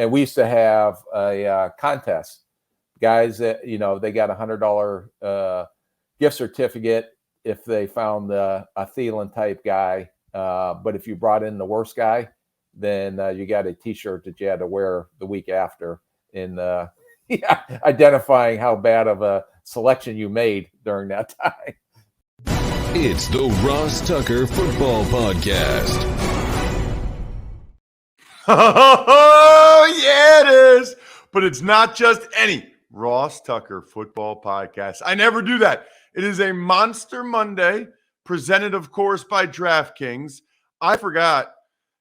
And we used to have a contest. Guys that, they got $100 gift certificate if they found a Thielen type guy. But if you brought in the worst guy, then you got a T-shirt that you had to wear the week after in identifying how bad of a selection you made during that time. It's the Ross Tucker Football Podcast. Oh, yeah, it is. But it's not just any Ross Tucker Football Podcast. I never do that. It is a Monster Monday, presented, of course, by DraftKings. I forgot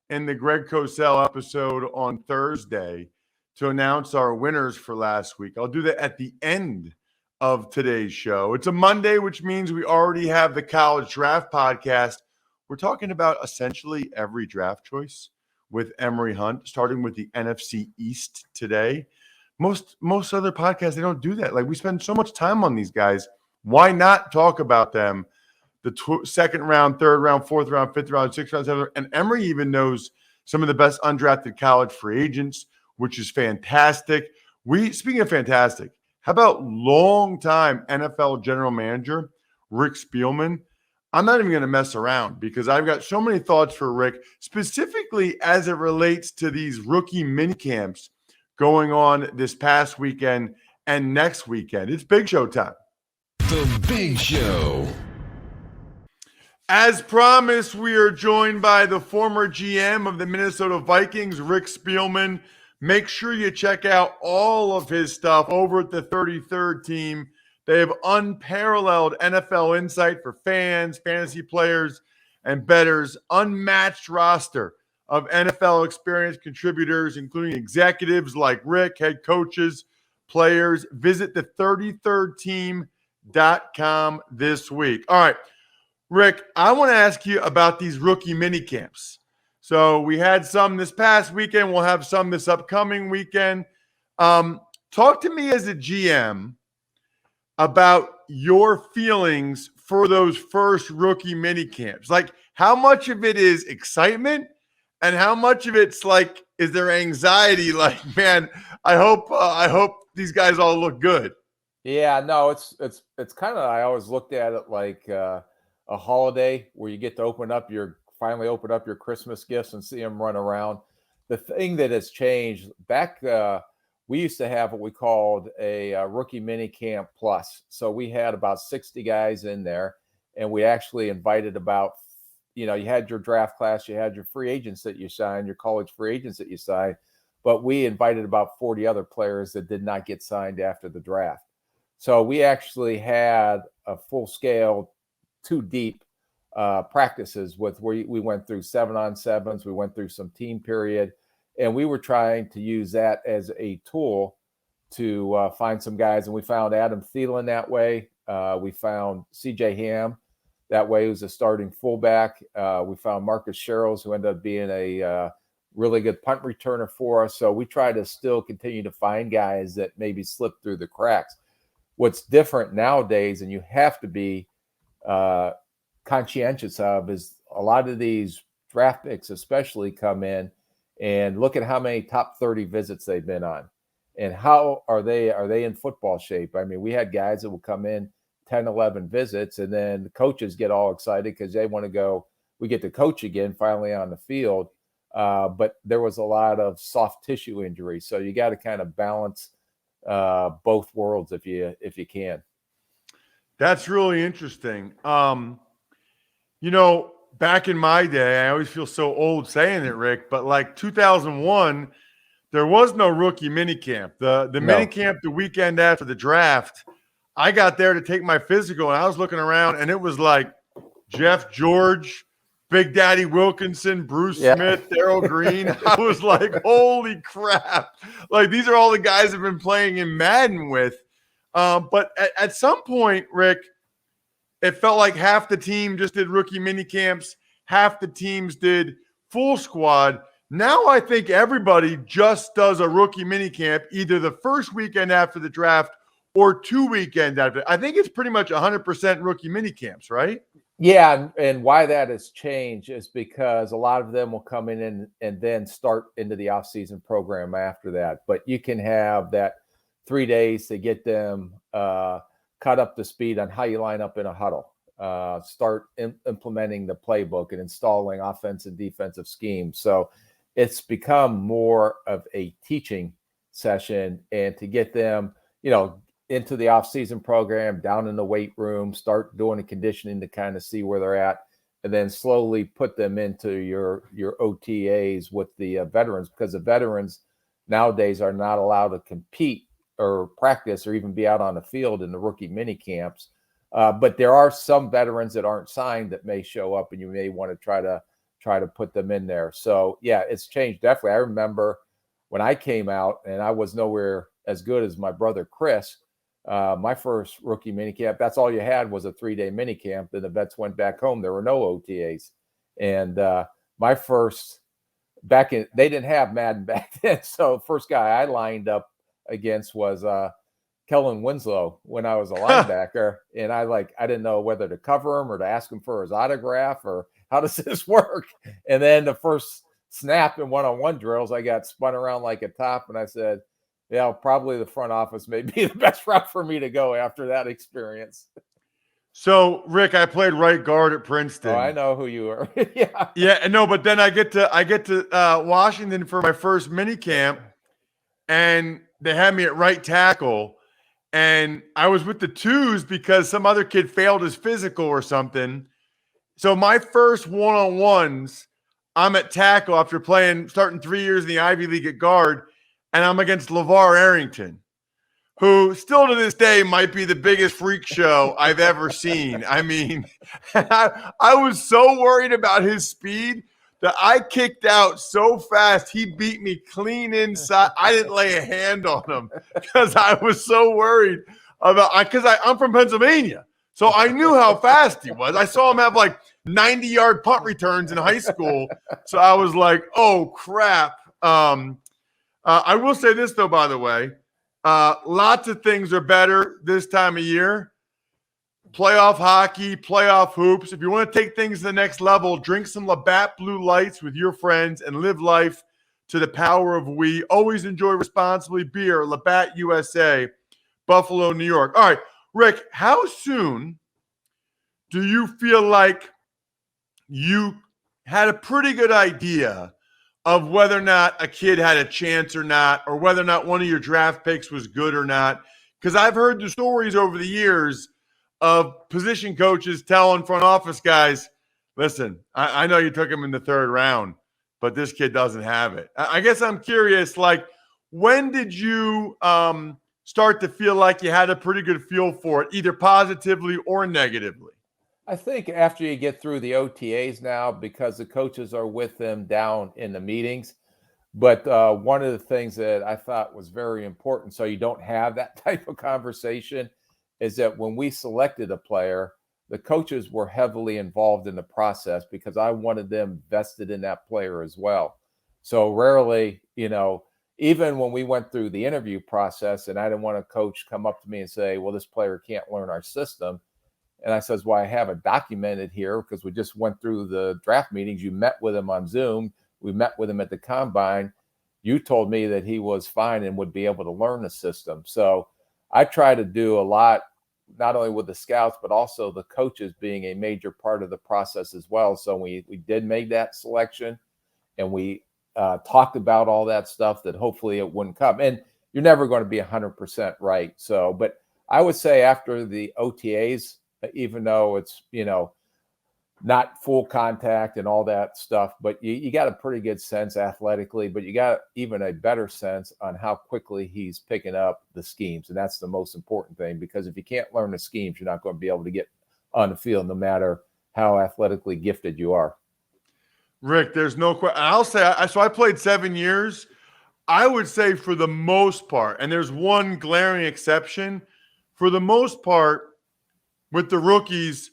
in the Greg Cosell episode on Thursday to announce our winners for last week. I'll do that at the end of today's show. It's a Monday, which means we already have the College Draft Podcast. We're talking about essentially every draft choice with Emory Hunt, starting with the NFC East today. Most other podcasts, they don't do that. Like, we spend so much time on these guys. Why not talk about them? The second round, third round, fourth round, fifth round, sixth round, seventh round. And Emory even knows some of the best undrafted college free agents, which is fantastic. Speaking of fantastic, how about longtime NFL general manager Rick Spielman? I'm not even going to mess around because I've got so many thoughts for Rick, specifically as it relates to these rookie minicamps going on this past weekend and next weekend. It's Big Show time. The Big Show. As promised, we are joined by the former GM of the Minnesota Vikings, Rick Spielman. Make sure you check out all of his stuff over at the 33rd Team. They have unparalleled NFL insight for fans, fantasy players, and bettors. Unmatched roster of NFL experienced contributors, including executives like Rick, head coaches, players. Visit the 33rdteam.com this week. All right, Rick, I want to ask you about these rookie minicamps. So we had some this past weekend. We'll have some this upcoming weekend. Talk to me as a GM about your feelings for those first rookie mini camps. Like, how much of it is excitement and how much of it's like, is there anxiety? Like, man, I hope these guys all look good. Yeah, no, it's kind of, I always looked at it like a holiday where you get to finally open up your Christmas gifts and see them run around. The thing that has changed back, we used to have what we called a rookie mini camp plus. So we had about 60 guys in there, and we actually invited about, you had your draft class, you had your free agents that you signed, your college free agents that you signed, but we invited about 40 other players that did not get signed after the draft. So we actually had a full-scale, 2-deep practices where we went through 7-on-7s, we went through some team period. And we were trying to use that as a tool to find some guys. And we found Adam Thielen that way. We found C.J. Ham that way, who's a starting fullback. We found Marcus Sherrills, who ended up being a really good punt returner for us. So we try to still continue to find guys that maybe slip through the cracks. What's different nowadays, and you have to be conscientious of, is a lot of these draft picks especially come in and look at how many top 30 visits they've been on and how are they in football shape. I mean, we had guys that will come in 10, 11 visits, and then the coaches get all excited because they want to go, we get to coach again finally on the field. But there was a lot of soft tissue injuries. So you got to kind of balance both worlds if you can. That's really interesting. Back in my day, I always feel so old saying it, Rick, but like 2001, there was no rookie minicamp. The minicamp the weekend after the draft, I got there to take my physical, and I was looking around, and it was like Jeff George, Big Daddy Wilkinson, Bruce Smith, Darryl Green. I was like, holy crap. Like, these are all the guys I've been playing in Madden with. But at some point, Rick, it felt like half the team just did rookie mini camps, half the teams did full squad. Now I think everybody just does a rookie mini camp, either the first weekend after the draft or 2 weekends after. I think it's pretty much 100% rookie mini camps, right? Yeah, and why that has changed is because a lot of them will come in and then start into the off-season program after that. But you can have that 3 days to get them caught up to speed on how you line up in a huddle, start implementing the playbook and installing offense and defensive schemes. So it's become more of a teaching session, and to get them, into the off-season program, down in the weight room, start doing the conditioning to kind of see where they're at, and then slowly put them into your OTAs with the veterans, because the veterans nowadays are not allowed to compete or practice or even be out on the field in the rookie mini camps. But there are some veterans that aren't signed that may show up, and you may want to try to put them in there. So yeah, it's changed definitely. I remember when I came out, and I was nowhere as good as my brother Chris. My first rookie minicamp, that's all you had was a 3-day minicamp. Then the vets went back home. There were no OTAs. And my first they didn't have Madden back then. So first guy I lined up against was Kellen Winslow when I was a linebacker. And I didn't know whether to cover him or to ask him for his autograph or how does this work? And then the first snap in one-on-one drills, I got spun around like a top, and I said, yeah, probably the front office may be the best route for me to go after that experience. So, Rick, I played right guard at Princeton. Oh, I know who you are. Yeah. Yeah, no, but then I get to Washington for my first mini camp, and they had me at right tackle, and I was with the twos because some other kid failed his physical or something. So my first one-on-ones, I'm at tackle after starting 3 years in the Ivy League at guard, and I'm against LeVar Arrington, who still to this day might be the biggest freak show I've ever seen. I mean, I was so worried about his speed that I kicked out so fast, he beat me clean inside. I didn't lay a hand on him because I was so worried about – because I'm from Pennsylvania. So I knew how fast he was. I saw him have like 90-yard punt returns in high school. So I was like, oh, crap. I will say this, though, by the way. Lots of things are better this time of year. Playoff hockey, playoff hoops. If you want to take things to the next level, drink some Labatt Blue Lights with your friends and live life to the power of we. Always enjoy responsibly. Beer, Labatt USA, Buffalo, New York. All right, Rick, how soon do you feel like you had a pretty good idea of whether or not a kid had a chance or not, or whether or not one of your draft picks was good or not? Because I've heard the stories over the years of position coaches telling front office guys, listen, I know you took him in the 3rd round, but this kid doesn't have it. I guess I'm curious, like, when did you start to feel like you had a pretty good feel for it, either positively or negatively? I think after you get through the OTAs now, because the coaches are with them down in the meetings. But one of the things that I thought was very important, so you don't have that type of conversation, is that when we selected a player, the coaches were heavily involved in the process because I wanted them vested in that player as well. So rarely, even when we went through the interview process and I didn't want a coach come up to me and say, well, this player can't learn our system. And I says, well, I have it documented here because we just went through the draft meetings. You met with him on Zoom. We met with him at the combine. You told me that he was fine and would be able to learn the system. So I try to do a lot, not only with the scouts, but also the coaches being a major part of the process as well. So we did make that selection, and we talked about all that stuff that hopefully it wouldn't come. And you're never going to be 100% right. So, but I would say after the OTAs, even though it's, not full contact and all that stuff, but you got a pretty good sense athletically, but you got even a better sense on how quickly he's picking up the schemes. And that's the most important thing, because if you can't learn the schemes, you're not going to be able to get on the field, no matter how athletically gifted you are. Rick, there's no question. I'll say, so I played 7 years. I would say for the most part, and there's one glaring exception, for the most part, with the rookies,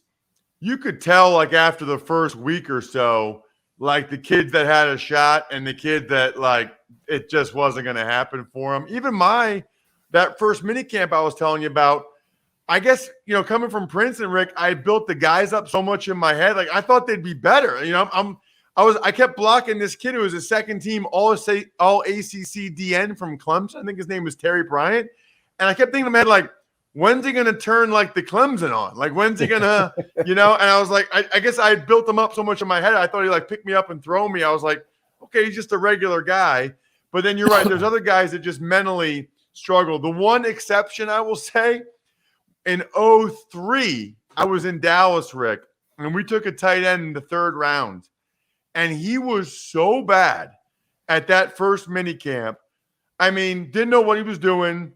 you could tell, like, after the first week or so, like, the kids that had a shot and the kid that, like, it just wasn't going to happen for them. Even that first minicamp I was telling you about, I guess, coming from Princeton, Rick, I built the guys up so much in my head. Like I thought they'd be better. I kept blocking this kid who was a second team all ACC DN from Clemson. I think his name was Terry Bryant. And I kept thinking in my head, like, when's he going to turn like the Clemson on? Like, when's he going to, and I was like, I guess I had built him up so much in my head. I thought he'd like pick me up and throw me. I was like, okay, he's just a regular guy. But then you're right. There's other guys that just mentally struggle. The one exception I will say, in 2003, I was in Dallas, Rick, and we took a tight end in the third round. And he was so bad at that first mini camp. I mean, didn't know what he was doing,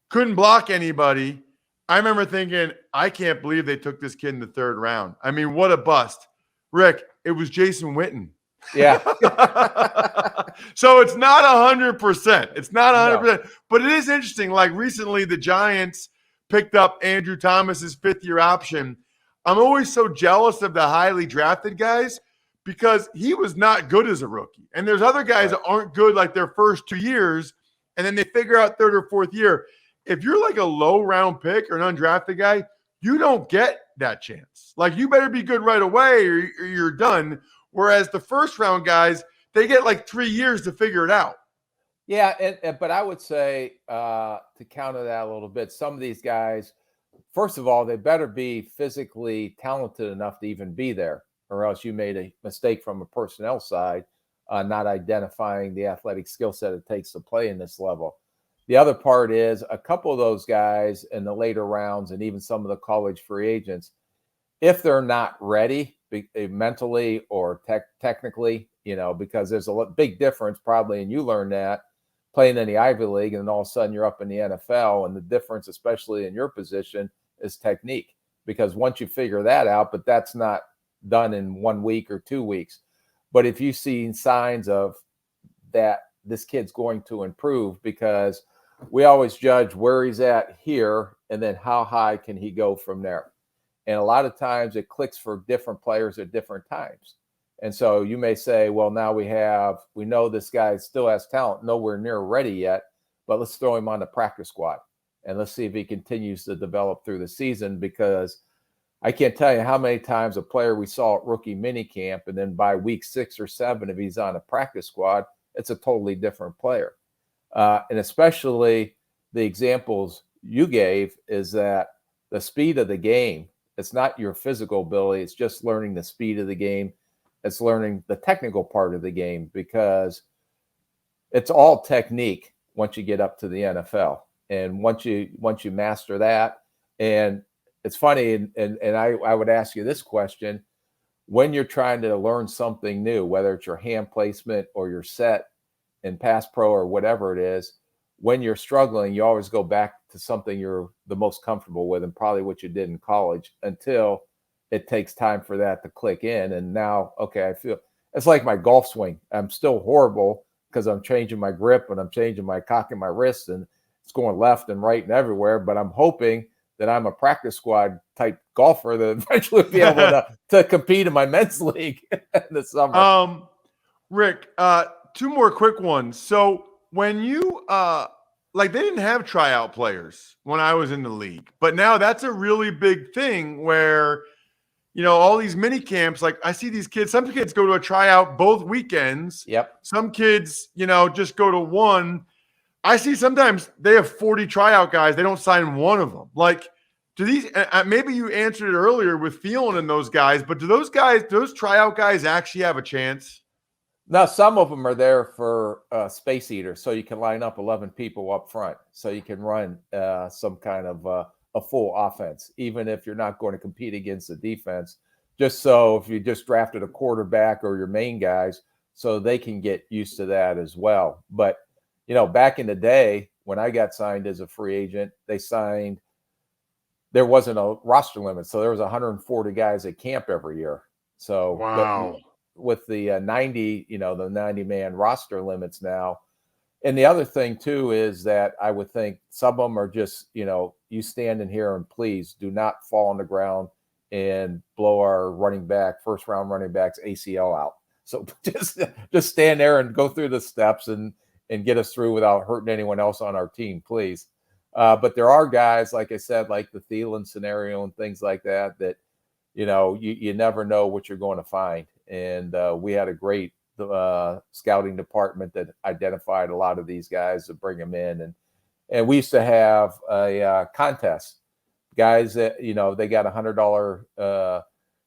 couldn't block anybody. I remember thinking, I can't believe they took this kid in the third round. I mean, what a bust. Rick, it was Jason Witten. Yeah. So it's not 100%. It's not 100%. No. But it is interesting. Like recently, the Giants picked up Andrew Thomas's fifth-year option. I'm always so jealous of the highly drafted guys because he was not good as a rookie. And there's other guys that aren't good like their first 2 years, and then they figure out third or fourth year. If you're like a low-round pick or an undrafted guy, you don't get that chance. Like you better be good right away or you're done. Whereas the first-round guys, they get like 3 years to figure it out. Yeah, but I would say to counter that a little bit, some of these guys, first of all, they better be physically talented enough to even be there, or else you made a mistake from a personnel side, not identifying the athletic skill set it takes to play in this level. The other part is a couple of those guys in the later rounds and even some of the college free agents, if they're not ready mentally or technically, because there's a big difference probably, and you learned that, playing in the Ivy League, and then all of a sudden you're up in the NFL, and the difference, especially in your position, is technique. Because once you figure that out, but that's not done in 1 week or 2 weeks. But if you've seen signs of that, this kid's going to improve, because we always judge where he's at here, and then how high can he go from there. And a lot of times it clicks for different players at different times. And so you may say, well, now we know this guy still has talent, nowhere near ready yet, but let's throw him on the practice squad and let's see if he continues to develop through the season, because I can't tell you how many times a player we saw at rookie minicamp, and then by week 6 or 7, if he's on a practice squad, it's a totally different player. And especially the examples you gave is that the speed of the game, it's not your physical ability, it's just learning the speed of the game. It's learning the technical part of the game, because it's all technique once you get up to the NFL. And once you master that, and it's funny, and I would ask you this question, when you're trying to learn something new, whether it's your hand placement or your set in pass pro or whatever it is, when you're struggling, you always go back to something you're the most comfortable with, and probably what you did in college, until it takes time for that to click in. And now, okay, I feel it's like my golf swing. I'm still horrible because I'm changing my grip and I'm changing my cock in my wrist, and it's going left and right and everywhere. But I'm hoping that I'm a practice squad type golfer that eventually be able to compete in my men's league this summer. Rick, 2 more quick ones. So when you they didn't have tryout players when I was in the league, but now that's a really big thing where all these mini camps, like I see these kids, some kids go to a tryout both weekends. Yep. Some kids, just go to one. I see sometimes they have 40 tryout guys. They don't sign one of them. Like, do these, maybe you answered it earlier with Spielman and those guys, but do those tryout guys actually have a chance? Now, some of them are there for space eaters, so you can line up 11 people up front, so you can run some kind of a full offense, even if you're not going to compete against the defense, just so if you just drafted a quarterback or your main guys, so they can get used to that as well. But, back in the day when I got signed as a free agent, there wasn't a roster limit. So there was 140 guys at camp every year. So wow. With the 90, the 90-man roster limits now. And the other thing too is that I would think some of them are just, you stand in here and please do not fall on the ground and blow our first round running back's ACL out. So just stand there and go through the steps and get us through without hurting anyone else on our team, please. But there are guys, like I said, like the Thielen scenario and things like that, that, you never know what you're going to find. And we had a great scouting department that identified a lot of these guys to bring them in. And we used to have a contest. Guys that, they got $100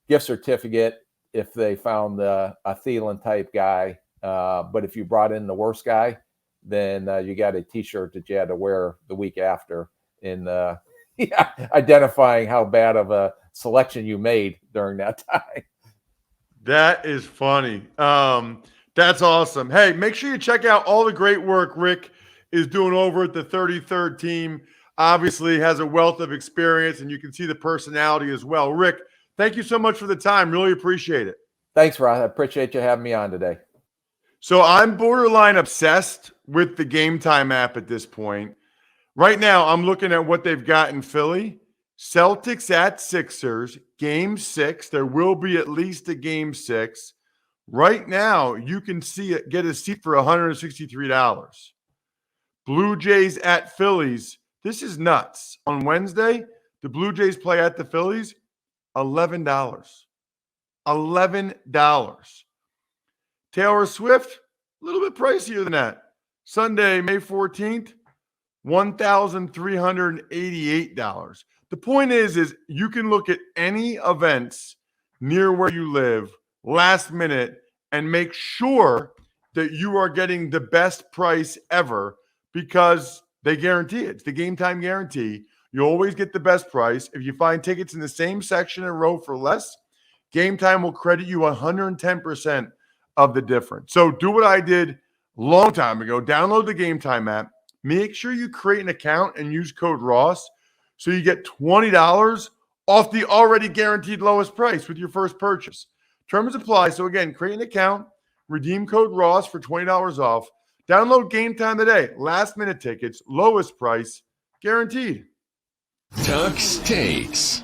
gift certificate if they found a Thielen type guy. But if you brought in the worst guy, then you got a T-shirt that you had to wear the week after in identifying how bad of a selection you made during that time. That is funny. That's awesome. Hey, make sure you check out all the great work Rick is doing over at the 33rd team. Obviously has a wealth of experience, and you can see the personality as well. Rick, thank you so much for the time. Really appreciate it. Thanks, Ross. I appreciate you having me on today. So I'm borderline obsessed with the Game Time app at this point. Right now, I'm looking at what they've got in Philly. Celtics at Sixers, game 6. There will be at least a game 6. Right now, you can get a seat for $163. Blue Jays at Phillies. This is nuts. On Wednesday, the Blue Jays play at the Phillies, $11. $11. Taylor Swift, a little bit pricier than that. Sunday, May 14th, $1,388. The point is you can look at any events near where you live last minute and make sure that you are getting the best price ever because they guarantee it. It's the Game Time guarantee. You always get the best price. If you find tickets in the same section and row for less, Game Time will credit you 110% of the difference. So do what I did a long time ago. Download the Game Time app. Make sure you create an account and use code Ross so you get $20 off the already guaranteed lowest price with your first purchase. Terms apply. So again, create an account, redeem code Ross for $20 off. Download Game Time today. Last minute tickets, lowest price, guaranteed. Tuck's Takes.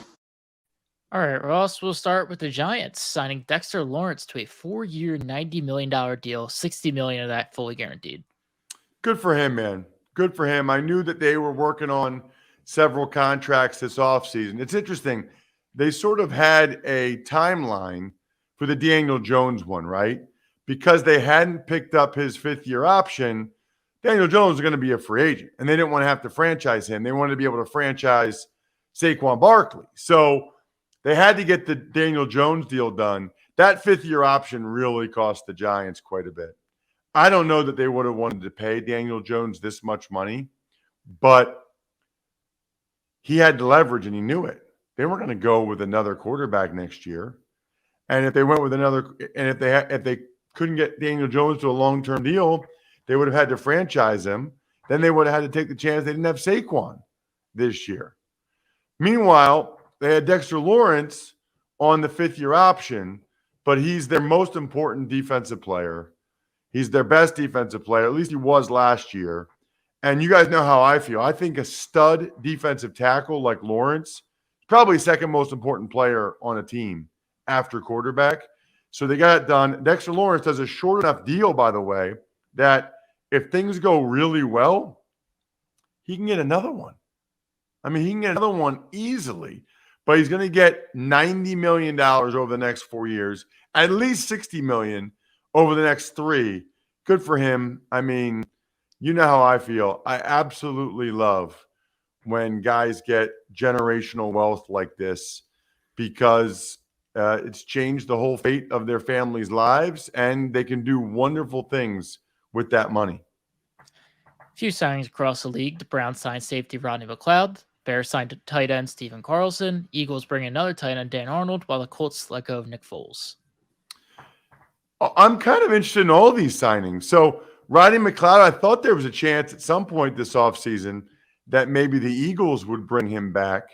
All right, Ross, we'll start with the Giants signing Dexter Lawrence to a 4-year, $90 million deal, $60 million of that fully guaranteed. Good for him, man. Good for him. I knew that they were working on several contracts this offseason. It's interesting. They sort of had a timeline for the Daniel Jones one, right? Because they hadn't picked up his 5th-year option, Daniel Jones was going to be a free agent, and they didn't want to have to franchise him. They wanted to be able to franchise Saquon Barkley. So they had to get the Daniel Jones deal done. That 5th-year option really cost the Giants quite a bit. I don't know that they would have wanted to pay Daniel Jones this much money, but he had the leverage and he knew it. They weren't going to go with another quarterback next year. And if they went with another, and if they couldn't get Daniel Jones to a long-term deal, they would have had to franchise him. Then they would have had to take the chance they didn't have Saquon this year. Meanwhile, they had Dexter Lawrence on the 5th-year option, but he's their most important defensive player. He's their best defensive player. At least he was last year. And you guys know how I feel. I think a stud defensive tackle like Lawrence is probably second most important player on a team after quarterback. So they got it done. Dexter Lawrence does a short enough deal, by the way, that if things go really well, he can get another one. I mean, he can get another one easily. But he's going to get $90 million over the next 4 years, at least $60 million over the next 3. Good for him. I mean, you know how I feel. I absolutely love when guys get generational wealth like this because it's changed the whole fate of their families' lives, and they can do wonderful things with that money. A few signings across the league. The Browns signed safety Rodney McLeod. Bears signed tight end Stephen Carlson. Eagles bring another tight end Dan Arnold, while the Colts let go of Nick Foles. I'm kind of interested in all these signings. So Rodney McLeod, I thought there was a chance at some point this offseason that maybe the Eagles would bring him back,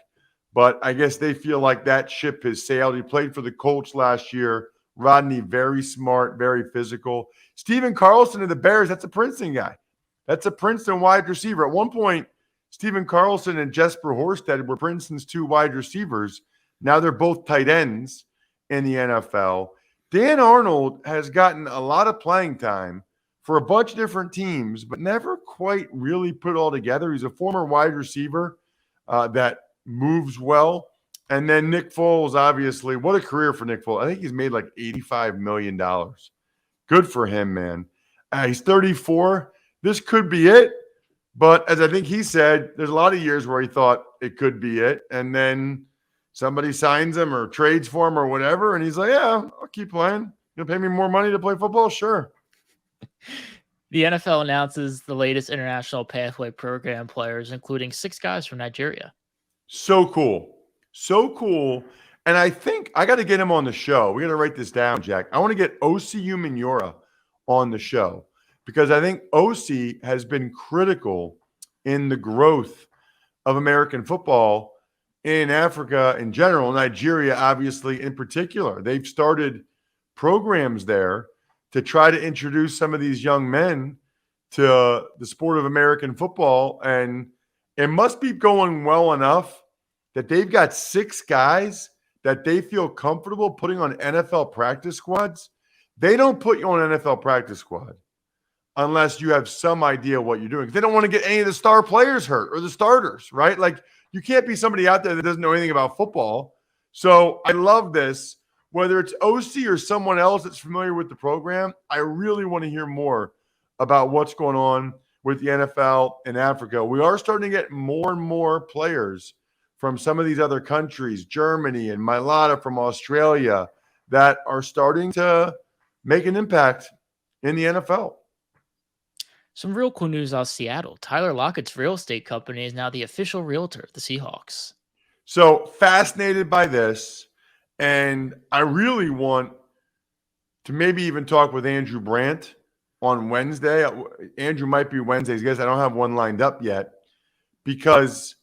but I guess they feel like that ship has sailed. He played for the Colts last year. Rodney, very smart, very physical. Stephen Carlson of the Bears, that's a Princeton guy. That's a Princeton wide receiver. At one point, Stephen Carlson and Jesper Horsted were Princeton's 2 wide receivers. Now they're both tight ends in the NFL. Dan Arnold has gotten a lot of playing time for a bunch of different teams, but never quite really put it all together. He's a former wide receiver that moves well. And then Nick Foles, obviously, what a career for Nick Foles. I think he's made like $85 million. Good for him, man. He's 34. This could be it. But as I think he said, there's a lot of years where he thought it could be it. And then somebody signs him or trades for him or whatever. And he's like, yeah, I'll keep playing. You'll pay me more money to play football? Sure. The NFL announces the latest international pathway program players, including 6 guys from Nigeria. So cool. So cool. And I think I got to get him on the show. We got to write this down, Jack. I want to get OCU Minora on the show because I think OC has been critical in the growth of American football in Africa in general, Nigeria, obviously, in particular. They've started programs there to try to introduce some of these young men to the sport of American football. And it must be going well enough that they've got 6 guys that they feel comfortable putting on NFL practice squads. They don't put you on an NFL practice squad unless you have some idea what you're doing. They don't want to get any of the star players hurt or the starters, right? Like, you can't be somebody out there that doesn't know anything about football. So I love this. Whether it's OC or someone else that's familiar with the program, I really want to hear more about what's going on with the NFL in Africa. We are starting to get more and more players from some of these other countries, Germany and Mailata from Australia, that are starting to make an impact in the NFL. Some real cool news out of Seattle. Tyler Lockett's real estate company is now the official realtor of the Seahawks. So fascinated by this, and I really want to maybe even talk with Andrew Brandt on Wednesday. Andrew might be Wednesday's guest. I don't have one lined up yet because,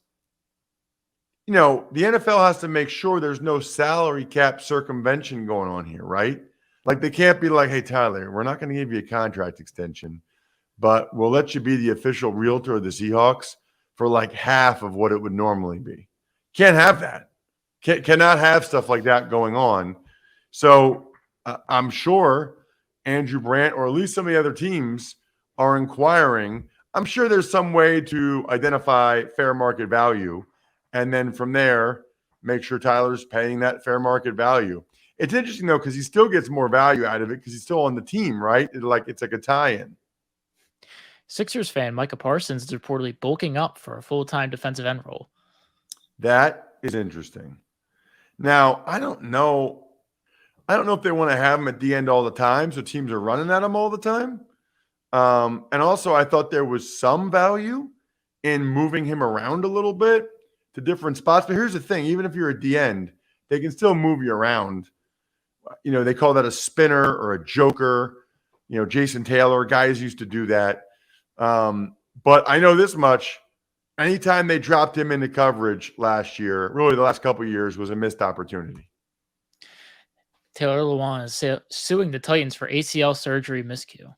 you know, the NFL has to make sure there's no salary cap circumvention going on here, right? Like, they can't be like, hey, Tyler, we're not going to give you a contract extension, but we'll let you be the official realtor of the Seahawks for like half of what it would normally be. Can't have that. Cannot have stuff like that going on. So I'm sure Andrew Brandt, or at least some of the other teams, are inquiring. I'm sure there's some way to identify fair market value, and then from there, make sure Tyler's paying that fair market value. It's interesting, though, because he still gets more value out of it because he's still on the team, right? It's like a tie-in. Sixers fan Micah Parsons is reportedly bulking up for a full-time defensive end role. That is interesting. Now, I don't know if they want to have him at the end all the time, so teams are running at him all the time. And also, I thought there was some value in moving him around a little bit to different spots. But here's the thing. Even if you're at the end, they can still move you around. You know, they call that a spinner or a joker. You know, Jason Taylor, guys used to do that. But I know this much. Anytime they dropped him into coverage last year, really the last couple of years, was a missed opportunity. Taylor Lewan is suing the Titans for ACL surgery miscue.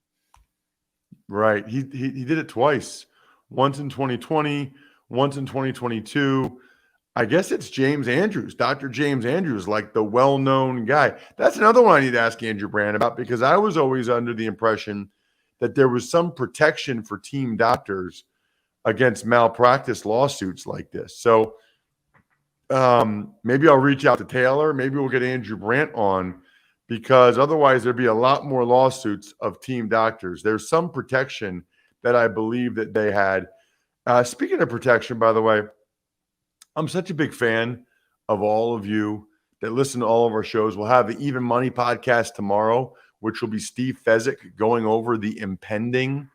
Right. He did it twice. Once in 2020, once in 2022. I guess it's James Andrews, Dr. James Andrews, like the well-known guy. That's another one I need to ask Andrew Brandt about, because I was always under the impression that there was some protection for team doctors against malpractice lawsuits like this. So maybe I'll reach out to Taylor. Maybe we'll get Andrew Brandt on, because otherwise there'd be a lot more lawsuits of team doctors. There's some protection that I believe that they had. Speaking of protection, by the way, I'm such a big fan of all of you that listen to all of our shows. We'll have the Even Money podcast tomorrow, which will be Steve Fezzik going over the impending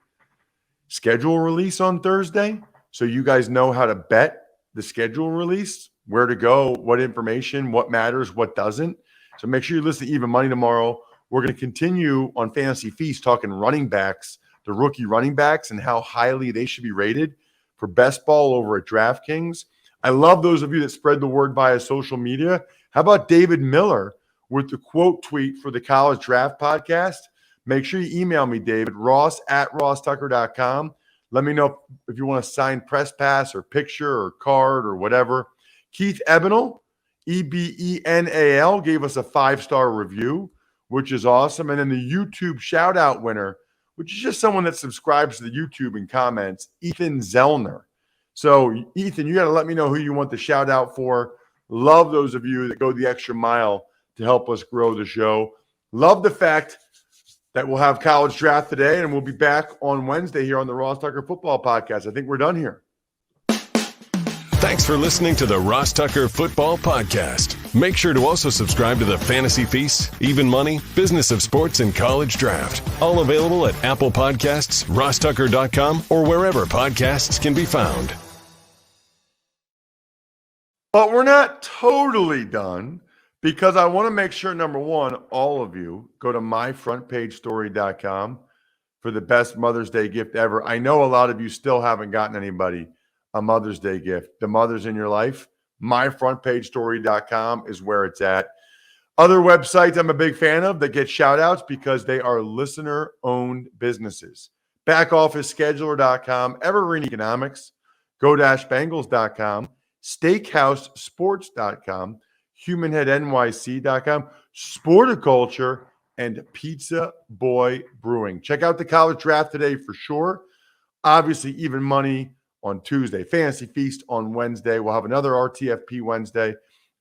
schedule release on Thursday. So you guys know how to bet the schedule release, where to go, what information, what matters, what doesn't. So make sure you listen to Even Money tomorrow. We're going to continue on Fantasy Feast talking running backs, the rookie running backs, and how highly they should be rated for best ball over at DraftKings. I love those of you that spread the word via social media. How about David Miller with the quote tweet for the College Draft Podcast? Make sure you email me, David, ross@rosstucker.com. Let me know if you want to sign press pass or picture or card or whatever. Keith Ebenal, Ebenal, gave us a 5-star review, which is awesome. And then the YouTube shout-out winner which is just someone that subscribes to the YouTube and comments, Ethan Zellner. So, Ethan, you got to let me know who you want the shout out for. Love those of you that go the extra mile to help us grow the show. Love the fact that we'll have college draft today, and we'll be back on Wednesday here on the Ross Tucker Football Podcast. I think we're done here. Thanks for listening to the Ross Tucker Football Podcast. Make sure to also subscribe to the Fantasy Feast, Even Money, Business of Sports, and College Draft. All available at Apple Podcasts, rosstucker.com, or wherever podcasts can be found. But we're not totally done, because I want to make sure, number one, all of you go to myfrontpagestory.com for the best Mother's Day gift ever. I know a lot of you still haven't gotten anybody a Mother's Day gift. The mothers in your life, myfrontpagestory.com is where it's at. Other websites I'm a big fan of that get shout outs because they are listener-owned businesses. Backofficescheduler.com, Evergreen Economics, go-bengals.com, steakhousesports.com, humanheadnyc.com, Sporticulture, and Pizza Boy Brewing. Check out the college draft today for sure. Obviously, Even Money on Tuesday, Fantasy Feast on Wednesday. We'll have another RTFP Wednesday.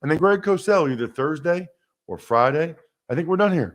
And then Greg Cosell either Thursday or Friday. I think we're done here.